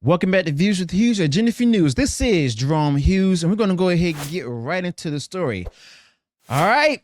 Welcome back to Views with Hughes or Jennifer News. This is Jerome Hughes, and we're going to go ahead and get right into the story. All right.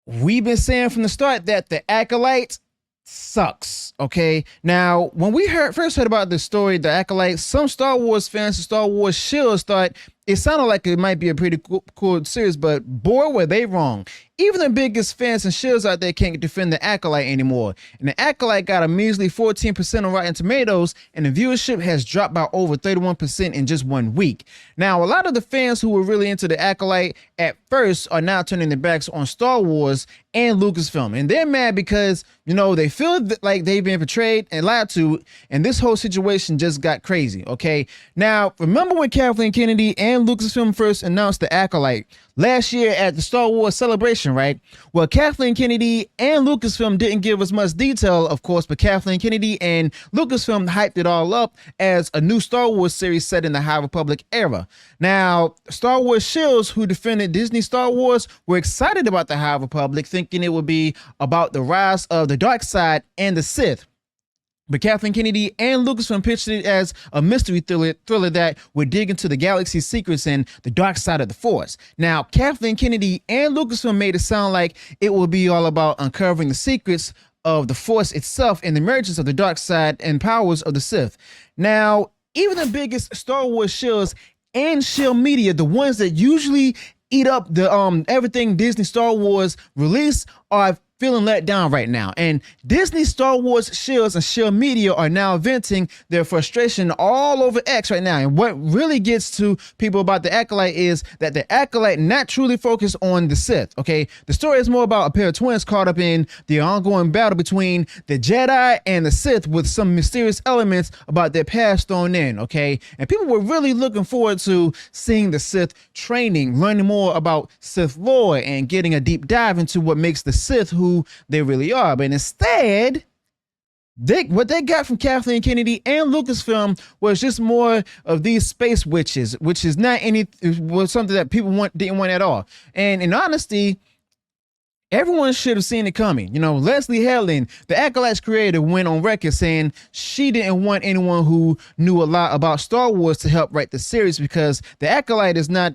We've been saying from the start that The Acolyte sucks. Okay. Now, when we first heard about the story, The Acolyte, some Star Wars fans and Star Wars Shills thought it sounded like it might be a pretty cool series, but boy, were they wrong. Even the biggest fans and Shills out there can't defend The Acolyte anymore. And The Acolyte got a measly 14% on Rotten Tomatoes, and the viewership has dropped by over 31% in just 1 week. Now, a lot of the fans who were really into The Acolyte at first are now turning their backs on Star Wars and Lucasfilm. And they're mad because, you know, they feel like they've been betrayed and lied to, and this whole situation just got crazy, okay? Now, remember when Kathleen Kennedy and Lucasfilm first announced The Acolyte last year at the Star Wars celebration, right? Well, Kathleen Kennedy and Lucasfilm didn't give us much detail, of course, but Kathleen Kennedy and Lucasfilm hyped it all up as a new Star Wars series set in the High Republic era. Now, Star Wars Shills, who defended Disney Star Wars, were excited about the High Republic, thinking it would be about the rise of the dark side and the Sith. But Kathleen Kennedy and Lucasfilm pitched it as a mystery thriller that would dig into the galaxy's secrets and the dark side of the Force. Now, Kathleen Kennedy and Lucasfilm made it sound like it will be all about uncovering the secrets of the Force itself and the emergence of the dark side and powers of the Sith. Now, even the biggest Star Wars Shills and Shill Media, the ones that usually eat up the everything Disney Star Wars release, are feeling let down right now. And Disney Star Wars Shills and Shill Media are now venting their frustration all over X right now. And what really gets to people about The Acolyte is that The Acolyte not truly focused on the Sith, okay? The story is more about a pair of twins caught up in the ongoing battle between the Jedi and the Sith, with some mysterious elements about their past thrown in, okay? And people were really looking forward to seeing the Sith training, learning more about Sith lore, and getting a deep dive into what makes the Sith who they really are. But instead, what they got from Kathleen Kennedy and Lucasfilm was just more of these space witches, which is not was something that people didn't want at all. And in honesty, everyone should have seen it coming. You know, Leslie Helen, the Acolyte's creator, went on record saying she didn't want anyone who knew a lot about Star Wars to help write the series, because The Acolyte is not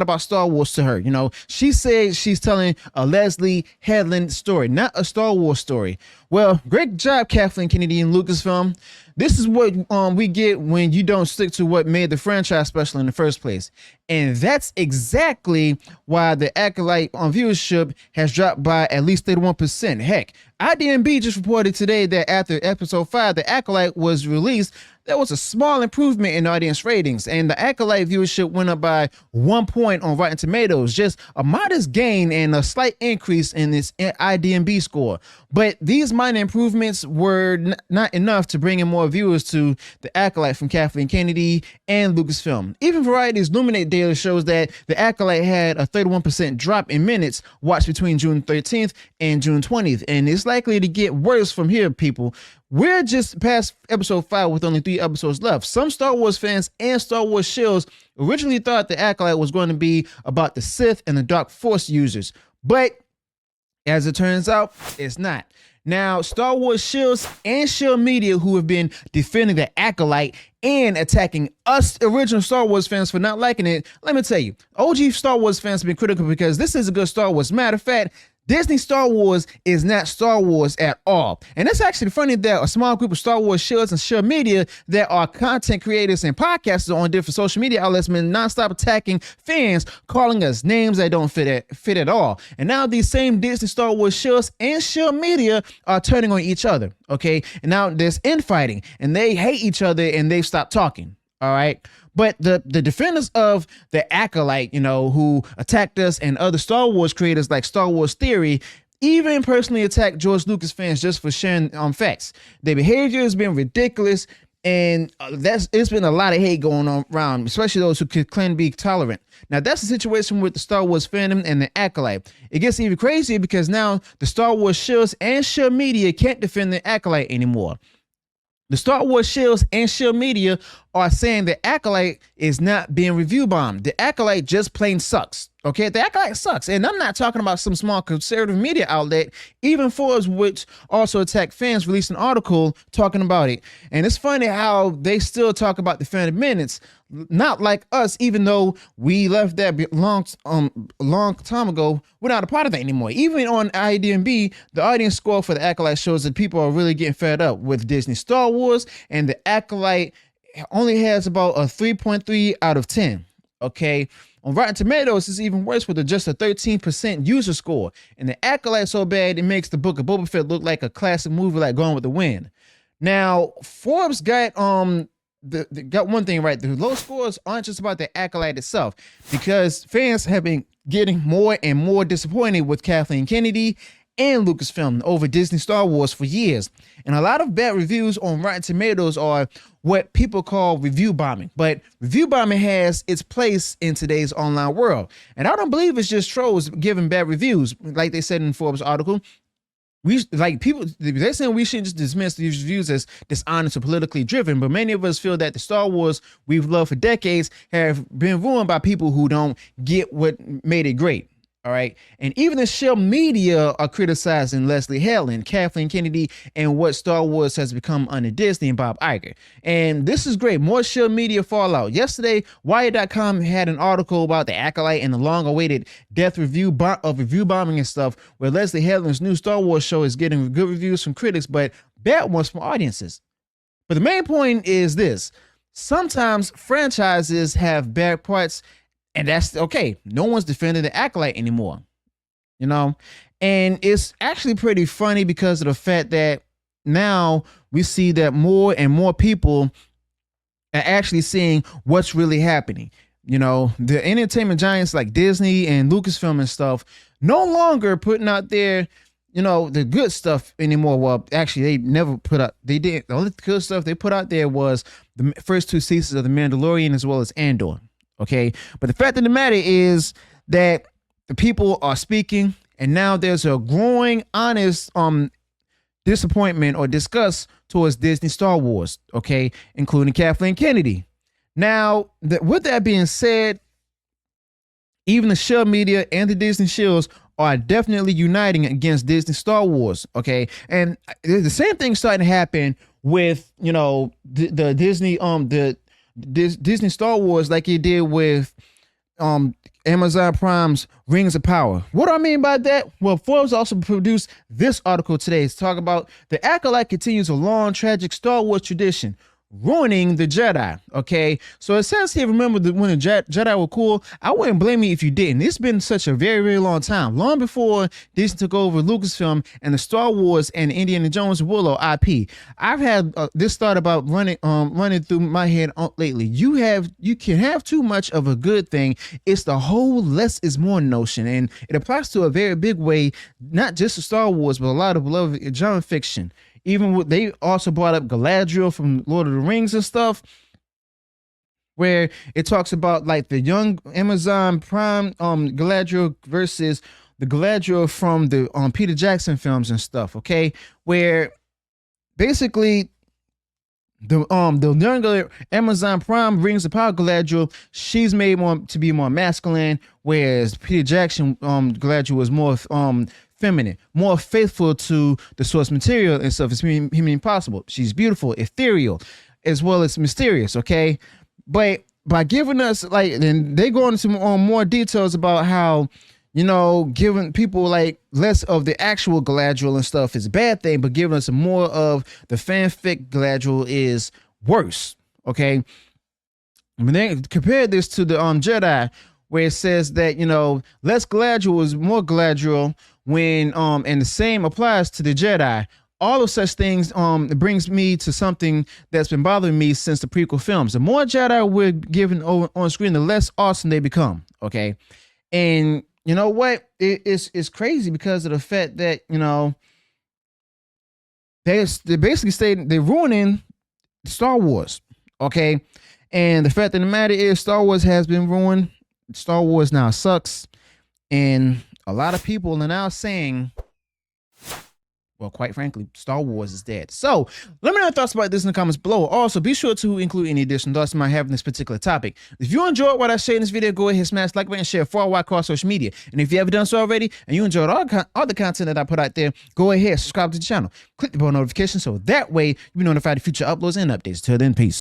about Star Wars to her. You know, she said she's telling a Leslie Helen story, not a Star Wars story. Well, great job, Kathleen Kennedy and Lucasfilm. This is what we get when you don't stick to what made the franchise special in the first place. And that's exactly why The Acolyte on viewership has dropped by at least 31%. Heck, IDMB just reported today that after episode 5, The Acolyte was released, there was a small improvement in audience ratings, and The Acolyte viewership went up by 1 point on Rotten Tomatoes, just a modest gain and a slight increase in its IDMB score. But these minor improvements were not enough to bring in more viewers to The Acolyte from Kathleen Kennedy and Lucasfilm. Even Variety's Luminate data shows that The Acolyte had a 31% drop in minutes watched between June 13th and June 20th, and it's likely to get worse from here, people. We're just past episode 5 with only 3 episodes left. Some Star Wars fans and Star Wars Shills originally thought The Acolyte was going to be about the Sith and the Dark Force users, but as it turns out, it's not. Now, Star Wars Shills and Shill Media, who have been defending The Acolyte and attacking us original Star Wars fans for not liking it, let me tell you, OG Star Wars fans have been critical because this is a good Star Wars. Matter of fact, Disney Star Wars is not Star Wars at all. And it's actually funny that a small group of Star Wars Shills and Shill Media that are content creators and podcasters on different social media outlets been nonstop attacking fans, calling us names that don't fit at all. And now these same Disney Star Wars Shills and Shill Media are turning on each other, okay? And now there's infighting, and they hate each other, and they've stopped talking, all right? But the defenders of The Acolyte, you know, who attacked us and other Star Wars creators like Star Wars Theory, even personally attacked George Lucas fans just for sharing facts. Their behavior has been ridiculous, and it's been a lot of hate going on around, especially those who could claim to be tolerant. Now, that's the situation with the Star Wars fandom and The Acolyte. It gets even crazier because now the Star Wars Shills and Shill Media can't defend The Acolyte anymore. The Star Wars Shills and Shill Media are saying the Acolyte is not being review bombed. The Acolyte just plain sucks. Okay, the Acolyte sucks. And I'm not talking about some small conservative media outlet. Even Forbes, which also attacked fans, released an article talking about it. And it's funny how they still talk about the fandom minutes, not like us, even though we left that long time ago. We're not a part of that anymore. Even on IMDb, the audience score for the Acolyte shows that people are really getting fed up with Disney Star Wars, and the Acolyte only has about a 3.3 out of 10. Okay. On Rotten Tomatoes, it's even worse with just a 13% user score. And the Acolyte so bad it makes the Book of Boba Fett look like a classic movie like Gone with the Wind. Now, Forbes got got one thing right. The low scores aren't just about the Acolyte itself, because fans have been getting more and more disappointed with Kathleen Kennedy and Lucasfilm over Disney Star Wars for years. And a lot of bad reviews on Rotten Tomatoes are what people call review bombing. But review bombing has its place in today's online world. And I don't believe it's just trolls giving bad reviews. Like they said in Forbes article, they're saying we shouldn't just dismiss these reviews as dishonest or politically driven, but many of us feel that the Star Wars we've loved for decades have been ruined by people who don't get what made it great. All right. And even the Shill media are criticizing Leslie Helen, Kathleen Kennedy, and what Star Wars has become under Disney and Bob Iger. And this is great. More Shill media fallout. Yesterday, Wired.com had an article about the Acolyte and the long-awaited death review bombing and stuff, where Leslie Helen's new Star Wars show is getting good reviews from critics, but bad ones from audiences. But the main point is this. Sometimes franchises have bad parts, and that's okay. No one's defending the Acolyte anymore, you know? And it's actually pretty funny because of the fact that now we see that more and more people are actually seeing what's really happening. You know, the entertainment giants like Disney and Lucasfilm and stuff no longer putting out their, you know, the good stuff anymore. Well, actually, they never put out, they did. The only good stuff they put out there was the first two seasons of The Mandalorian as well as Andor. Okay, but the fact of the matter is that the people are speaking, and now there's a growing honest disappointment or disgust towards Disney Star Wars, okay, including Kathleen Kennedy. Now, with that being said, even the Shill media and the Disney Shills are definitely uniting against Disney Star Wars, okay? And the same thing starting to happen with, you know, the Disney Disney Star Wars, like it did with Amazon Prime's Rings of Power. What do I mean by that? Well, Forbes also produced this article today to talk about the Acolyte continues a long, tragic Star Wars tradition, ruining the Jedi. Okay, so it says here, remember when the Jedi were cool? I wouldn't blame you if you didn't. It's been such a very, very long time, long before Disney took over Lucasfilm and the Star Wars and Indiana Jones Willow IP. I've had this thought about running through my head lately. You can have too much of a good thing. It's the whole less is more notion, and it applies to a very big way, not just to Star Wars, but a lot of beloved genre fiction. Even they also brought up Galadriel from Lord of the Rings and stuff, where it talks about like the young Amazon Prime Galadriel versus the Galadriel from the Peter Jackson films and stuff. Okay, where basically the younger Amazon Prime Rings of Power Galadriel, she's made to be more masculine, whereas Peter Jackson Galadriel was more feminine, more faithful to the source material and stuff. It's humanly possible. She's beautiful, ethereal, as well as mysterious. Okay, but by giving us like, and they go into more details about how, you know, giving people like less of the actual Galadriel and stuff is a bad thing, but giving us more of the fanfic Galadriel is worse. Okay, I mean, they compared this to the Jedi, where it says that, you know, less Galadriel is more Galadriel, when and the same applies to the Jedi. All of such things it brings me to something that's been bothering me since the prequel films. The more Jedi we're given on screen, the less awesome they become. Okay, and you know what? It's crazy because of the fact that, you know, they basically stating they're ruining Star Wars. Okay, and the fact of the matter is Star Wars has been ruined. Star Wars now sucks, and a lot of people are now saying Well, quite frankly, Star Wars is dead. So let me know your thoughts about this in the comments below. Also, be sure to include any additional thoughts you might have on this particular topic. If you enjoyed what I shared in this video, go ahead, smash the like button, share far wide across social media. And if you haven't done so already, and you enjoyed all the content that I put out there, go ahead, subscribe to the channel. Click the bell notification so that way you'll be notified of future uploads and updates. Till then, peace.